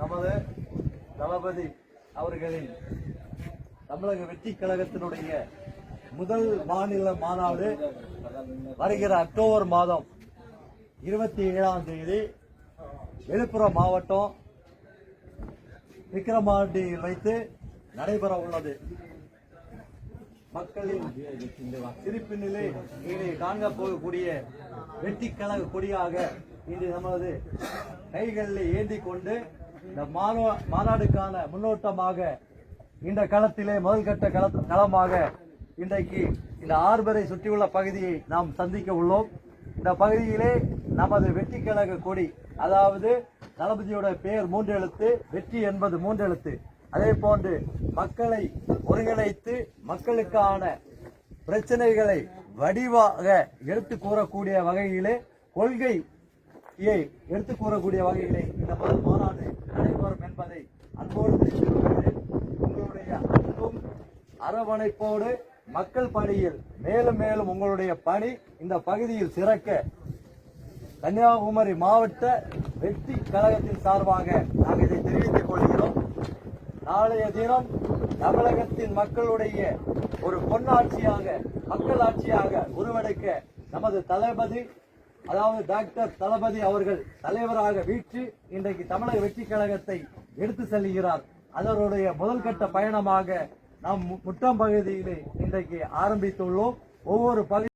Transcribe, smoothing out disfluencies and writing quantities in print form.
நமது தளபதி அவர்களின் தமிழக வெற்றி கழகத்தினுடைய முதல் மாநில மாநாடு வருகிற அக்டோபர் மாதம் 27ஆம் தேதி விழுப்புரம் மாவட்டம் விக்கிரமாண்டியில் வைத்து நடைபெற உள்ளது. மக்களின் சிரிப்பு நிலை இதை காண போகக்கூடிய வெற்றி கழக கொடியாக இன்று நமது கைகளில் ஏந்தி கொண்டு இந்த மாநாடுக்கான முன்னோட்டமாக இந்த களத்திலே முதல் கட்ட களமாக இன்றைக்கு இந்த ஆர்பரை சுற்றியுள்ள பகுதியை நாம் சந்திக்க உள்ளோம். இந்த பகுதியிலே நமது வெற்றி கழக கொடி, அதாவது தளபதியோட பெயர் 3 எழுத்து, வெற்றி என்பது 3 எழுத்து. அதே போன்று மக்களை ஒருங்கிணைத்து மக்களுக்கான பிரச்சனைகளை வடிவாக எடுத்து கூறக்கூடிய வகையிலே, கொள்கையை எடுத்து கூறக்கூடிய வகையிலே இந்த முதல் மாநாடு நடைபெறும் என்பதை அன்போடு தெரிவித்துக் உங்களுடைய அன்பும் அரவணைப்போடு மக்கள் பணியில் மேலும் மேலும் உங்களுடைய பணி இந்த பகுதியில் சிறக்க கன்னியாகுமரி மாவட்ட வெற்றி கழகத்தின் சார்பாக நாங்கள் இதை தெரிவித்துக் கொள்கிறோம். நாளைய தினம் தமிழகத்தின் மக்களுடைய ஒரு பொன்னாட்சியாக, மக்கள் ஆட்சியாக உருவெடுக்க நமது தளபதி, அதாவது டாக்டர் தளபதி அவர்கள் தலைவராக வீற்று இன்றைக்கு தமிழக வெற்றி கழகத்தை எடுத்து செல்கிறார். அதனுடைய முதல் கட்ட பயணமாக நாம் முட்டம் பகுதியிலே இன்றைக்கு ஆரம்பித்துள்ளோம். ஒவ்வொரு பகுதி